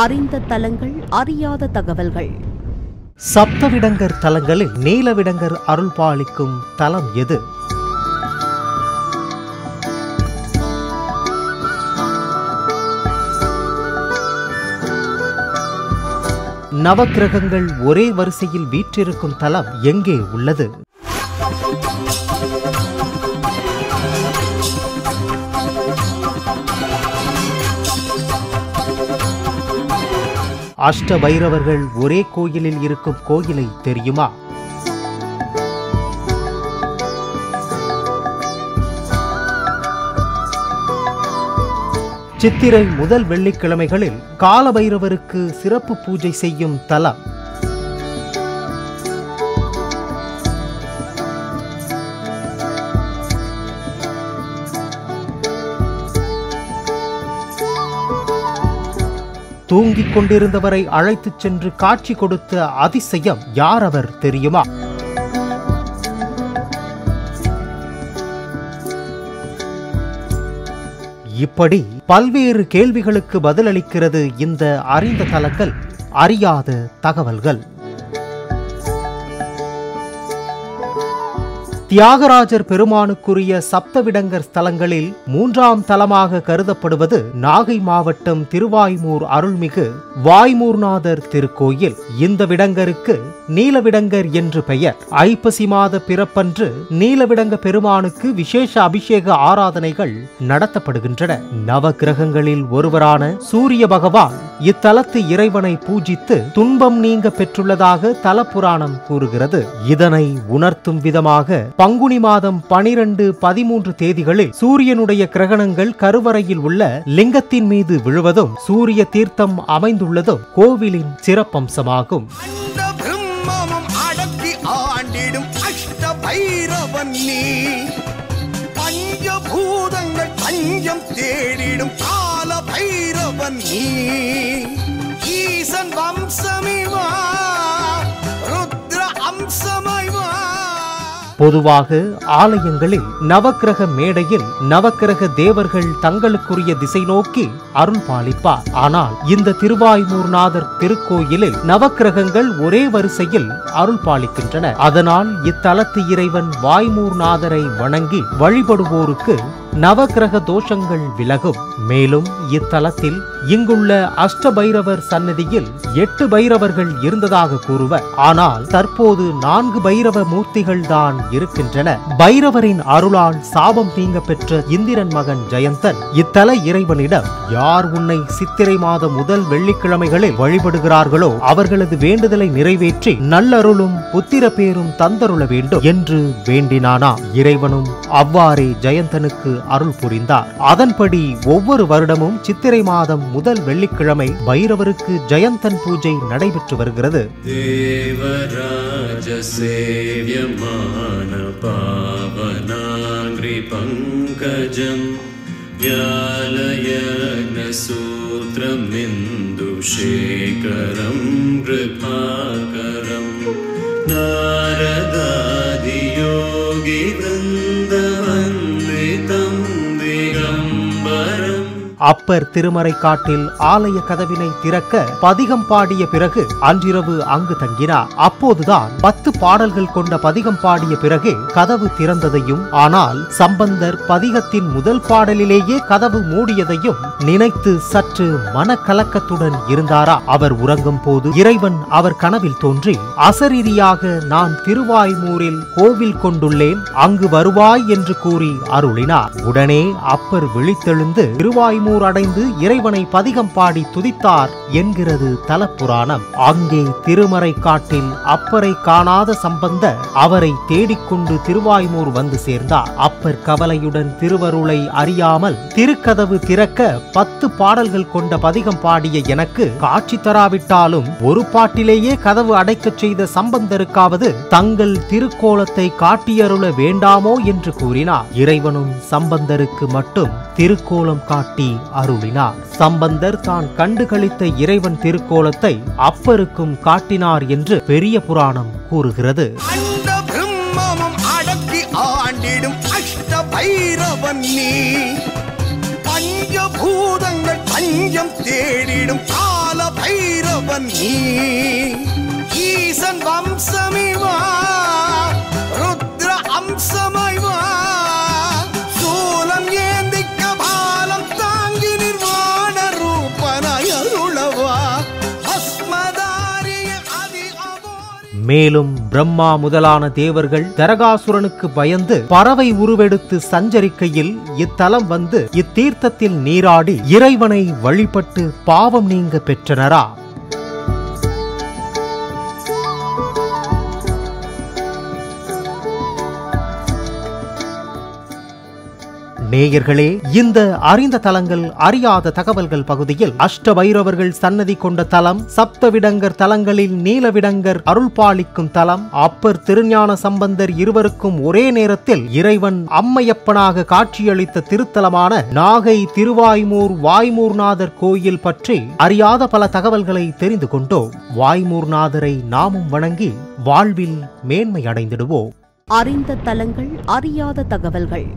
அறிந்த தலங்கள், அறியாத தகவல்கள். சப்தவிடங்கர் தலங்களில் நீலவிடங்கர் அருள்பாலிக்கும் தலம் எது? நவக்கிரகங்கள் ஒரே வரிசையில் வீற்றிருக்கும் தலம் எங்கே உள்ளது? அஷ்ட பைரவர்கள் ஒரே கோயிலில் இருக்கும் கோயிலை தெரியுமா? சித்திரை முதல் வெள்ளிக்கிழமைகளில் காலபைரவருக்கு சிறப்பு பூஜை செய்யும் தலம். தூங்கிக் கொண்டிருந்தவரை அழைத்துச் சென்று காட்சி கொடுத்த அதிசயம் யார் அவர் தெரியுமா? இப்படி பல்வேறு கேள்விகளுக்கு பதிலளிக்கிறது இந்த அறிந்த தலங்கள், அறியாத தகவல்கள். தியாகராஜர் பெருமானுக்குரிய சப்தவிடங்கர் ஸ்தலங்களில் மூன்றாம் தலமாக கருதப்படுவது நாகை மாவட்டம் திருவாய்மூர் அருள்மிகு வாய்மூர்நாதர் திருக்கோயில். இந்த விடங்கருக்கு நீலவிடங்கர் என்று பெயர். ஐப்பசி மாத பிறப்பன்று நீலவிடங்க பெருமானுக்கு விசேஷ அபிஷேக ஆராதனைகள் நடத்தப்படுகின்றன. நவக்கிரகங்களில் ஒருவரான சூரிய பகவான் இத்தலத்து இறைவனை பூஜித்து துன்பம் நீங்க பெற்றுள்ளதாக தலப்புராணம் கூறுகிறது. இதனை உணர்த்தும் விதமாக பங்குனி மாதம் 12, 13 தேதிகளில் சூரியனுடைய கிரகணங்கள் கருவறையில் உள்ள லிங்கத்தின் மீது விழுவதும் சூரிய தீர்த்தம் அமைந்துள்ளதும் கோவிலின் சிறப்பம்சமாகும். பொதுவாக ஆலயங்களில் நவக்கிரக மேடையில் நவக்கிரக தேவர்கள் தங்களுக்குரிய திசை நோக்கி அருள் பாலிப்பார். ஆனால் இந்த திருவாய்மூர்நாதர் திருக்கோயிலில் நவக்கிரகங்கள் ஒரே வரிசையில் அருள் பாலிக்கின்றன. அதனால் இத்தலத்து இறைவன் வாய்மூர்நாதரை வணங்கி வழிபடுவோருக்கு நவக்கிரக தோஷங்கள் விலகும். மேலும் இத்தலத்தில் இங்குள்ள அஷ்ட பைரவர் சன்னதியில் 8 பைரவர்கள் இருந்ததாக கூறுவர். ஆனால் தற்போது 4 பைரவ மூர்த்திகள் தான் இருக்கின்றன. பைரவரின் அருளால் சாபம் நீங்க பெற்ற இந்திரன் மகன் ஜெயந்தன் இத்தல இறைவனிடம், யார் உன்னை சித்திரை மாத முதல் வெள்ளிக்கிழமைகளில் வழிபடுகிறார்களோ அவர்களது வேண்டுதலை நிறைவேற்றி நல்லருளும் புத்திர பேரும் தந்தருள வேண்டும் என்று வேண்டினானா. இறைவனும் அவ்வாறே ஜெயந்தனுக்கு அருள் புரிந்தார். அதன்படி ஒவ்வொரு வருடமும் சித்திரை மாதம் முதல் வெள்ளிக்கிழமை பைரவருக்கு ஜெயந்தன் பூஜை நடைபெற்று வருகிறது. தேவராஜ சேவ்யமான பாவனாங்கிரி பங்கஜம் வ்யாலயக்ன சூத்ரம் இந்து சேகரம் கிருபாகரம் நாரதாதி யோகி விருந்தவந்திதம் திகம்பரம். அப்பர் திருமறை காட்டில் ஆலய கதவினை திறக்க பதிகம் பாடிய பிறகு அன்றிரவு அங்கு தங்கினார். அப்போதுதான் 10 பாடல்கள் கொண்ட பதிகம் பாடிய பிறகு கதவு திறந்ததையும், ஆனால் சம்பந்தர் பதிகத்தின் முதல் பாடலிலேயே கதவு மூடியதையும் நினைத்து சற்று மனக்கலக்கத்துடன் இருந்தாரா. அவர் உறங்கும் போது இறைவன் அவர் கனவில் தோன்றி, அசரீரியாக நான் திருவாய்மூரில் கோவில் கொண்டுள்ளேன், அங்கு வருவாய் என்று கூறி அருளினார். உடனே அப்பர் விழித்தெழுந்து திருவாய்மூர் அடைந்து இறைவனை பதிகம் பாடி துதித்தார் என்கிறது தலப்புராணம். அங்கே திருமறை காட்டில் அப்பரை காணாத சம்பந்தர் அவரை தேடிக்கொண்டு திருவாய்மூர் வந்து சேர்ந்தார். அப்பர் கவலையுடன் திருவருளை அறியாமல் திருக்கதவு திறக்க 10 பாடல்கள் கொண்ட பதிகம் பாடிய எனக்கு காட்சி தராவிட்டாலும் ஒரு பாட்டிலேயே கதவு அடைக்கச் செய்த சம்பந்தருக்காவது தங்கள் திருக்கோலத்தை காட்டியருள வேண்டாமோ என்று கூறினார். இறைவனும் சம்பந்தருக்கு மட்டும் திருக்கோலம் காட்டி அருளினார். சம்பந்தர் தான் கண்டுகளித்த இறைவன் திருக்கோலத்தை அப்பருக்கும் காட்டினார் என்று பெரிய புராணம் கூறுகிறது. பஞ்சபூதங்கள் தஞ்சம் தேடிடும் கால பைரவன் நீ ஈசன் வம்சமிவா ருத்ர அம்சமைவா சூலம் ஏந்திக்க பாலம் தாங்கி நிர்வாண ரூபனாய் அருளவா பஸ்மதாரிய அதி அகோரி. மேலும் பிரம்மா முதலான தேவர்கள் தரகாசுரனுக்கு பயந்து பறவை உருவெடுத்து சஞ்சரிக்கையில் இத்தலம் வந்து இத்தீர்த்தத்தில் நீராடி இறைவனை வழிபட்டு பாவம் நீங்க பெற்றனரா. நேயர்களே, இந்த அறிந்த தலங்கள் அறியாத தகவல்கள் பகுதியில் அஷ்டபைரவர்கள் சன்னதி கொண்ட தலம், சப்தவிடங்கர் தலங்களில் நீலவிடங்கர் அருள்பாலிக்கும் தலம், அப்பர் திருஞான சம்பந்தர் இருவருக்கும் ஒரே நேரத்தில் இறைவன் அம்மையப்பனாக காட்சியளித்த திருத்தலமான நாகை திருவாய்மூர் வாய்மூர்நாதர் கோயில் பற்றி அறியாத பல தகவல்களை தெரிந்து கொண்டோம். வாய்மூர்நாதரை நாமும் வணங்கி வாழ்வில் மேன்மை அடைந்திடுவோம். அறிந்த தலங்கள் அறியாத தகவல்கள்.